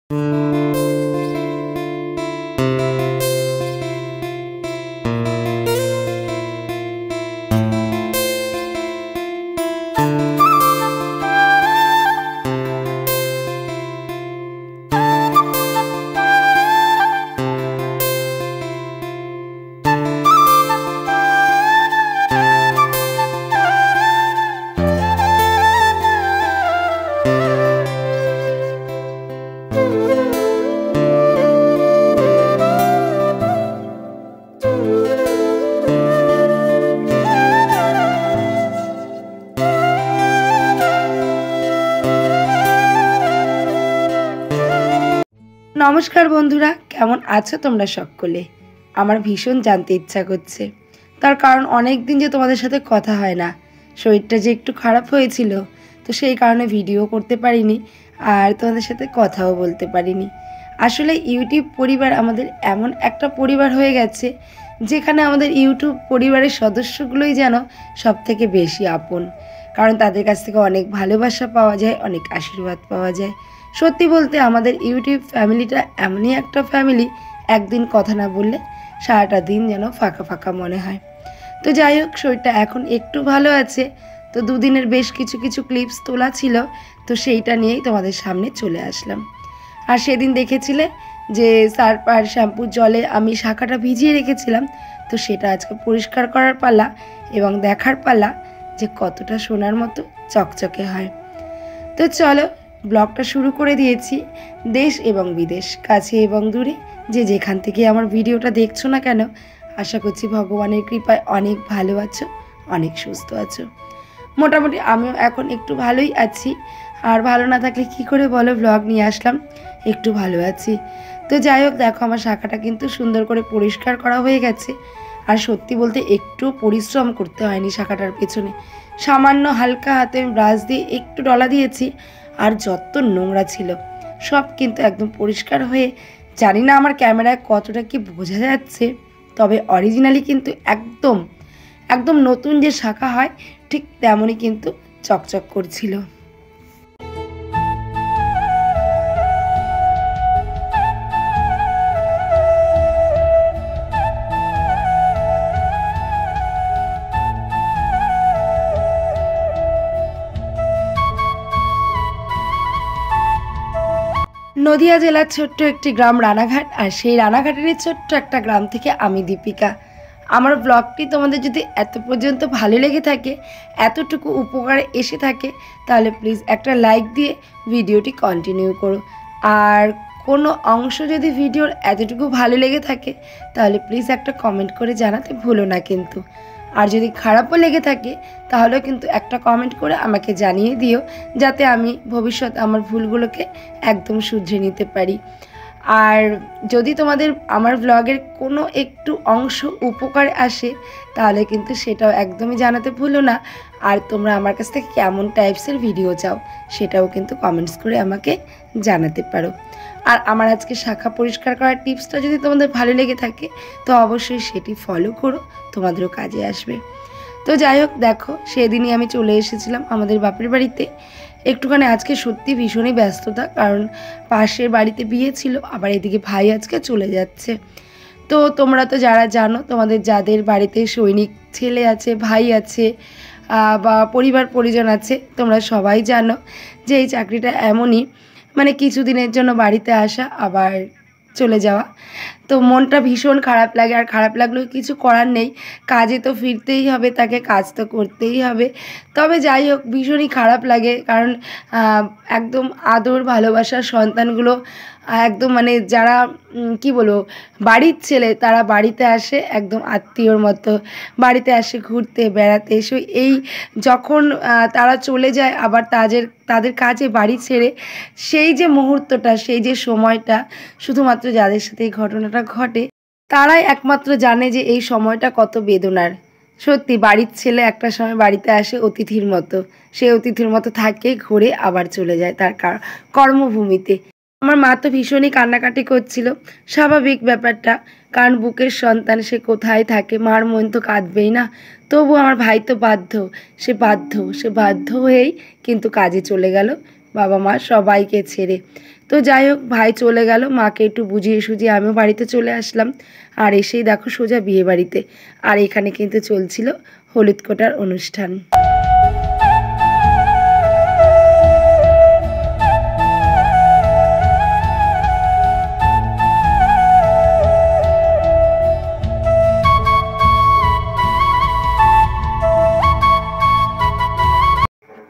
নমস্কার বন্ধুরা, কেমন আছো তোমরা সকলে? আমার ভীষণ জানতে ইচ্ছা করছে, তার কারণ অনেক দিন যে তোমাদের সাথে কথা হয় না। শরীরটা যে একটু খারাপ হয়েছিল, তো সেই কারণে ভিডিও করতে পারিনি আর তোমাদের সাথে কথাও বলতে পারিনি। আসলে ইউটিউব পরিবার আমাদের এমন একটা পরিবার হয়ে গেছে, যেখানে আমাদের ইউটিউব পরিবারের সদস্যগুলোই যেন সব থেকে বেশি আপন। কারণ তাদের কাছ থেকে অনেক ভালোবাসা পাওয়া যায়, অনেক আশীর্বাদ পাওয়া যায়। সত্যি বলতে আমাদের ইউটিউব ফ্যামিলিটা এমনই একটা ফ্যামিলি, একদিন কথা না বললে সারাটা দিন যেন ফাঁকা ফাঁকা মনে হয়। তো যাই হোক, শরীরটা এখন একটু ভালো আছে। তো দুদিনের বেশ কিছু ক্লিপস তোলা ছিল, তো সেইটা নিয়েই তোমাদের সামনে চলে আসলাম। আর সেদিন দেখেছিলে যে সার্ফ আর শ্যাম্পুর জলে আমি শাখাটা ভিজিয়ে রেখেছিলাম, তো সেটা আজকে পরিষ্কার করার পালা এবং দেখার পালা যে কতটা সোনার মতো চকচকে হয়। তো চলো, ব্লগটা শুরু করে দিয়েছি। দেশ এবং বিদেশ, কাছে এবং দূরে, যে যেখান থেকে আমার ভিডিওটা দেখছো না কেন, আশা করছি ভগবানের কৃপায় অনেক ভালো আছো, অনেক সুস্থ আছো। মোটামুটি আমিও এখন একটু ভালোই আছি। আর ভালো না থাকলে কি করে বলো, ব্লগ নিয়ে আসলাম। একটু ভালো আছি। তো যাই হোক, দেখো আমার শাখাটা কিন্তু সুন্দর করে পরিষ্কার করা হয়ে গেছে। আর সত্যি বলতে একটু পরিশ্রম করতে হয়নি শাখাটার পেছনে। সামান্য হালকা হাতে ব্রাশ দিয়ে একটু ডলা দিয়েছি, আর যত নোংরা ছিল সব কিন্তু একদম পরিষ্কার হয়ে, জানি না আমার ক্যামেরায় কতটা কি বোঝা যাচ্ছে, তবে অরিজিনালি কিন্তু একদম একদম নতুন যে শাখা হয় ঠিক তেমনই কিন্তু চকচক করছিল। নদিয়া জেলার ছোট্ট একটি গ্রাম রানাঘাট, আর সেই রানাঘাটেরই ছোট্ট একটা গ্রাম থেকে আমি দীপিকা। আমার ব্লগটি তোমাদের যদি এত পর্যন্ত ভালো লেগে থাকে, এতটুকু উপকারে এসে থাকে, তাহলে প্লিজ একটা লাইক দিয়ে ভিডিওটি কন্টিনিউ করো। আর কোনো অংশ যদি ভিডিওর এতটুকু ভালো লেগে থাকে, তাহলে প্লিজ একটা কমেন্ট করে জানাতে ভুলো না কিন্তু। আর যদি খারাপও লেগে থাকে, তাহলেও কিন্তু একটা কমেন্ট করে আমাকে জানিয়ে দিও, যাতে আমি ভবিষ্যতে আমার ভুলগুলোকে একদম শুধরে নিতে পারি। আর যদি তোমাদের আমার ব্লগের কোনো একটু অংশ উপকার আসে, তাহলে কিন্তু সেটাও একদমই জানাতে ভুলো না। আর তোমরা আমার কাছ থেকে কেমন টাইপসের ভিডিও চাও, সেটাও কিন্তু কমেন্টস করে আমাকে জানাতে পারো। আর আমার আজকে শাখা পরিষ্কার করার টিপসটা যদি তোমাদের ভালো লেগে থাকে, তো অবশ্যই সেটি ফলো করো, তোমাদেরও কাজে আসবে। তো যাই হোক, দেখো সেদিনই আমি চলে এসেছিলাম আমাদের বাপের বাড়িতে। একটুখানি আজকে সত্যি ভীষণই ব্যস্ততা, কারণ পাশের বাড়িতে বিয়ে ছিল, আবার এদিকে ভাই আজকে চলে যাচ্ছে। তো তোমরা তো যারা জানো, তোমাদের যাদের বাড়িতে সৈনিক ছেলে আছে, ভাই আছে, বা পরিবার পরিজন আছে, তোমরা সবাই জানো যে এই চাকরিটা এমনই, মানে কিছুদিনের জন্য বাড়িতে আসা আবার চলে যাওয়া। তো মনটা ভীষণ খারাপ লাগে, আর খারাপ লাগলেও কিছু করার নেই, কাজে তো ফিরতেই হবে, তাকে কাজ তো করতেই হবে। তবে যাই হোক, ভীষণই খারাপ লাগে, কারণ একদম আদর ভালোবাসার সন্তানগুলো একদম মানে যারা কি বলবো, বাড়ির ছেলে, তারা বাড়িতে আসে একদম আত্মীয়র মতো, বাড়িতে আসে ঘুরতে বেড়াতে। এসে এই যখন তারা চলে যায় আবার তাদের কাজে বাড়ি ছেড়ে, সেই যে মুহূর্তটা, সেই যে সময়টা, শুধুমাত্র যাদের সাথে এই ঘটনাটা ঘটে, তারাই একমাত্র জানে যে এই সময়টা কত বেদনার। সত্যি বাড়ির ছেলে একটা সময় বাড়িতে আসে অতিথির মতো, সে অতিথির মতো থাকে, ঘুরে আবার চলে যায় তার কর্মভূমিতে। আমার মা তো ভীষণই কান্নাকাটি করছিল, স্বাভাবিক ব্যাপারটা, কারণ বুকের সন্তান, সে কোথায় থাকে, মার মন তো কাঁদবেই না। তবু আমার ভাই তো সে বাধ্য হয়েই কিন্তু কাজে চলে গেল, বাবা মা সবাইকে ছেড়ে। তো যাই হোক ভাই চলে গেল, মাকে একটু বুঝিয়ে সুঝিয়ে আমিও বাড়িতে চলে আসলাম। আর এসেই দেখো সোজা বিয়ে বাড়িতে। আর এখানে কিন্তু চলছিল হলুদ কোটার অনুষ্ঠান।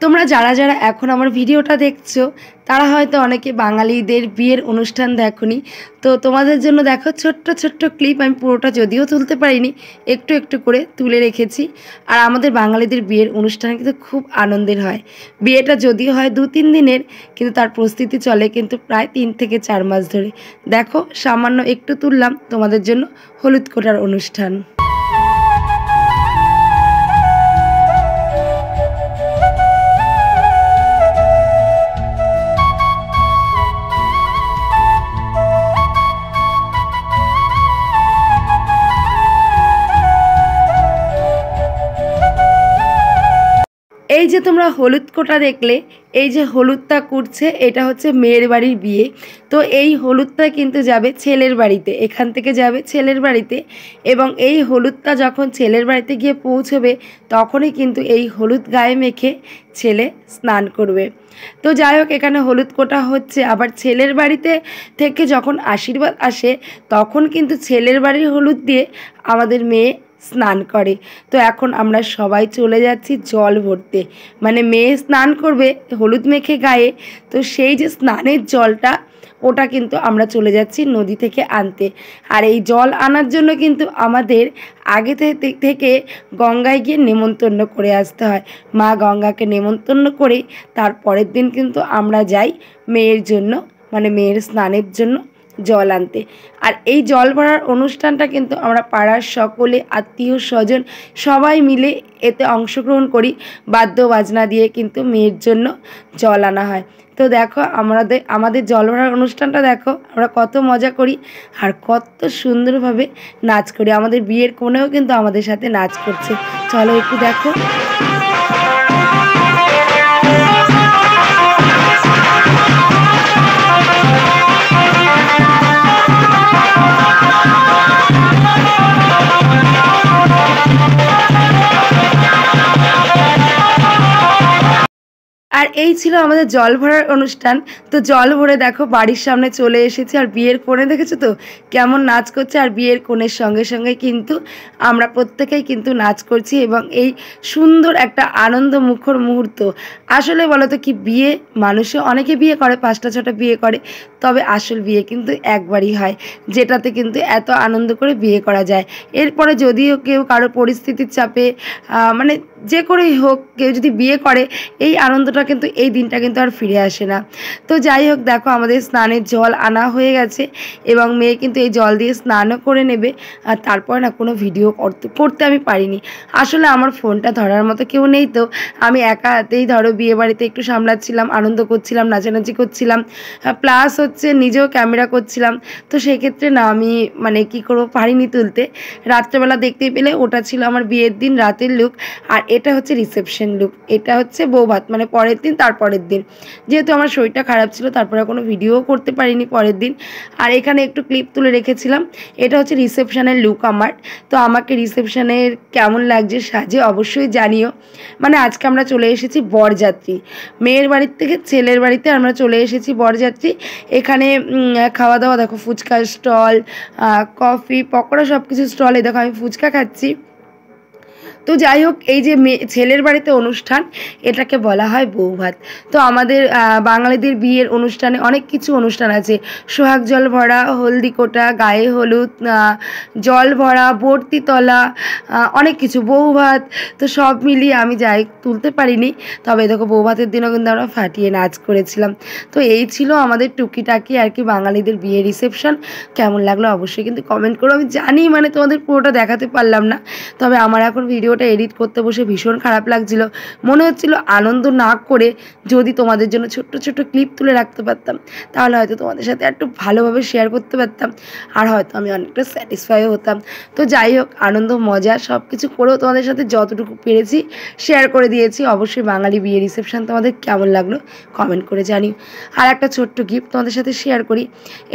তোমরা যারা যারা এখন আমার ভিডিওটা দেখছো তারা হয়তো অনেকে বাঙালিদের বিয়ের অনুষ্ঠান দেখোনি। তো তোমাদের জন্য দেখো ছোট্ট ছোট্ট ক্লিপ, আমি পুরোটা যদিও তুলতে পারিনি, একটু একটু করে তুলে রেখেছি। আর আমাদের বাঙালিদের বিয়ের অনুষ্ঠান কিন্তু খুব আনন্দের হয়। বিয়েটা যদিও হয় 2-3 দিনের, কিন্তু তার প্রস্তুতি চলে কিন্তু প্রায় 3 থেকে 4 মাস ধরে। দেখো সামান্য একটু তুললাম তোমাদের জন্য হলুদ কোটার অনুষ্ঠান। এই যে তোমরা হলুদ কোটা দেখলে, এই যে হলুদটা কুড়ছে এটা হচ্ছে মেয়ের বাড়ির বিয়ে। তো এই হলুদটা কিন্তু যাবে ছেলের বাড়িতে, এখান থেকে যাবে ছেলের বাড়িতে। এবং এই হলুদটা যখন ছেলের বাড়িতে গিয়ে পৌঁছবে তখনই কিন্তু এই হলুদ গায়ে মেখে ছেলে স্নান করবে। তো যাই হোক এখানে হলুদ কোটা হচ্ছে। আবার ছেলের বাড়িতে থেকে যখন আশীর্বাদ আসে তখন কিন্তু ছেলের বাড়ির হলুদ দিয়ে আমাদের মেয়ে স্নান করে। তো এখন আমরা সবাই চলে যাচ্ছি জল ভরতে, মানে মেয়ে স্নান করবে হলুদ মেখে গায়ে, তো সেই যে স্নানের জলটা ওটা কিন্তু আমরা চলে যাচ্ছি নদী থেকে আনতে। আর এই জল আনার জন্য কিন্তু আমাদের আগে থেকে গঙ্গায় গিয়ে নেমন্তন্ন করে আসতে হয়। মা গঙ্গাকে নেমন্তন্ন করে তারপরের দিন কিন্তু আমরা যাই মেয়ের জন্য, মানে মেয়ের স্নানের জন্য জল আনতে। আর এই জল ভরার অনুষ্ঠানটা কিন্তু আমরা পাড়ার সকলে আত্মীয় স্বজন সবাই মিলে এতে অংশগ্রহণ করি। বাদ্য বাজনা দিয়ে কিন্তু মেয়ের জন্য জল আনা হয়। তো দেখো আমাদের জল ভরার অনুষ্ঠানটা দেখো আমরা কত মজা করি আর কত সুন্দরভাবে নাচ করি। আমাদের বিয়ের কোণেও কিন্তু আমাদের সাথে নাচ করছে, চলো একটু দেখো। আর এই ছিল আমাদের জল ভরার অনুষ্ঠান। তো জল ভরে দেখো বাড়ির সামনে চলে এসেছি। আর বিয়ের কোণে দেখেছো তো কেমন নাচ করছে। আর বিয়ের কোণের সঙ্গে সঙ্গে কিন্তু আমরা প্রত্যেকেই কিন্তু নাচ করছি এবং এই সুন্দর একটা আনন্দ মুখর মুহূর্ত। আসলে বলো তো কি, বিয়ে মানুষে অনেকে বিয়ে করে 5টা 6টা বিয়ে করে, তবে আসল বিয়ে কিন্তু একবারই হয়, যেটাতে কিন্তু এত আনন্দ করে বিয়ে করা যায়। এরপরে যদিও কেউ কারো পরিস্থিতির চাপে মানে যে করেই হোক কেউ যদি বিয়ে করে, এই আনন্দটা কিন্তু এই দিনটা কিন্তু আর ফিরে আসে না। তো যাই হোক দেখো আমাদের স্নানের জল আনা হয়ে গেছে এবং মেয়ে কিন্তু এই জল দিয়ে স্নানও করে নেবে। আর তারপর না কোনো ভিডিও করতে আমি পারিনি। আসলে আমার ফোনটা ধরার মতো কেউ নেই, তো আমি একা হাতেই ধরো বিয়ে বাড়িতে একটু সামলাচ্ছিলাম, আনন্দ করছিলাম, নাচানাচি করছিলাম, প্লাস হচ্ছে নিজেও ক্যামেরা করছিলাম। তো সেক্ষেত্রে না আমি মানে কী করবো পারিনি তুলতে। রাত্রেবেলা দেখতেই পেলে ওটা ছিল আমার বিয়ের দিন রাতের লুক। আর এটা হচ্ছে রিসেপশন লুক, এটা হচ্ছে বৌভাত, মানে পরের দিন তারপরের দিন। যেহেতু আমার শরীরটা খারাপ ছিল তারপরে কোনো ভিডিও করতে পারিনি পরের দিন। আর এখানে একটু ক্লিপ তুলে রেখেছিলাম। এটা হচ্ছে রিসেপশনের লুক আমার। তো আমাকে রিসেপশনের কেমন লাগছে সাজে অবশ্যই জানিও। মানে আজকে আমরা চলে এসেছি বরযাত্রী, মেয়ের বাড়ির থেকে ছেলের বাড়িতে আমরা চলে এসেছি বরযাত্রী। এখানে খাওয়া দাওয়া দেখো, ফুচকা স্টল, কফি, পকোড়া, সব কিছু স্টলে দেখো আমি ফুচকা খাচ্ছি। তো যাই হোক এই যে ছেলের বাড়িতে অনুষ্ঠান, এটাকে বলা হয় বৌভাত। তো আমাদের বাঙালিদের বিয়ের অনুষ্ঠানে অনেক কিছু অনুষ্ঠান আছে। সোহাগ জল ভরা, হলদি কোটা, গায়ে হলুদ, জল ভরা, বর্তি তলা, অনেক কিছু, বৌভাত। তো সব মিলিয়ে আমি যাই তুলতে পারিনি, তবে দেখো বৌভাতের দিনও কিন্তু আমরা ফাটিয়ে নাচ করেছিলাম। তো এই ছিল আমাদের টুকিটাকি আর কি বাঙালিদের বিয়ে রিসেপশন। কেমন লাগলো অবশ্যই কিন্তু কমেন্ট করো। আমি জানি মানে তোমাদের পুরোটা দেখাতে পারলাম না, তবে আমার এখন ভিডিও ভিডিওটা এডিট করতে বসে ভীষণ খারাপ লাগছিল। মনে হচ্ছিল আনন্দ না করে যদি তোমাদের জন্য ছোট্ট ছোট্ট ক্লিপ তুলে রাখতে পারতাম, তাহলে হয়তো তোমাদের সাথে একটু ভালোভাবে শেয়ার করতে পারতাম, আর হয়তো আমি অনেকটা স্যাটিসফাইও হতাম। তো যাই হোক, আনন্দ মজা সব কিছু করেও তোমাদের সাথে যতটুকু পেরেছি শেয়ার করে দিয়েছি। অবশ্যই বাঙালি বিয়ে রিসেপশন তোমাদের কেমন লাগলো কমেন্ট করে জানিও। আর একটা ছোট্ট গিফট তোমাদের সাথে শেয়ার করি।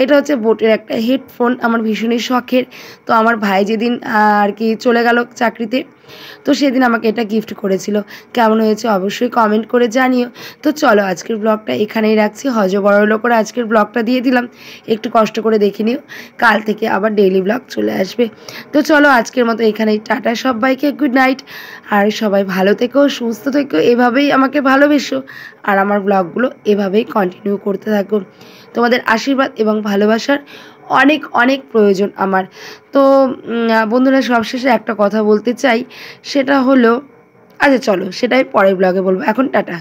এটা হচ্ছে বোটের একটা হেডফোন, আমার ভীষণই শখের। তো আমার ভাই যেদিন আর কি চলে গেল চাকরিতে, তো সেদিন আমাকে এটা গিফট করেছিল। কেমন হয়েছে অবশ্যই কমেন্ট করে জানিও। তো চলো আজকের ব্লগটা এখানেই রাখছি, হজবরল করে আজকের ব্লগটা দিয়ে দিলাম, একটু কষ্ট করে দেখে নিও। কাল থেকে আবার ডেইলি ব্লগ চলে আসবে। তো চলো আজকের মতো এখানেই টাটা, সবাইকে গুড নাইট। আর সবাই ভালো থেকো, সুস্থ থেকো, এভাবেই আমাকে ভালোবেসো, আর আমার ব্লগগুলো এভাবেই কন্টিনিউ করতে থাকো। তোমাদের আশীর্বাদ এবং ভালোবাসার অনেক অনেক প্রয়োজন আমার। তো বন্ধুরা, সবশেষে একটা কথা বলতে চাই, সেটা হলো, আচ্ছা চলো সেটাই পরের ব্লগে বলবো, এখন টাটা।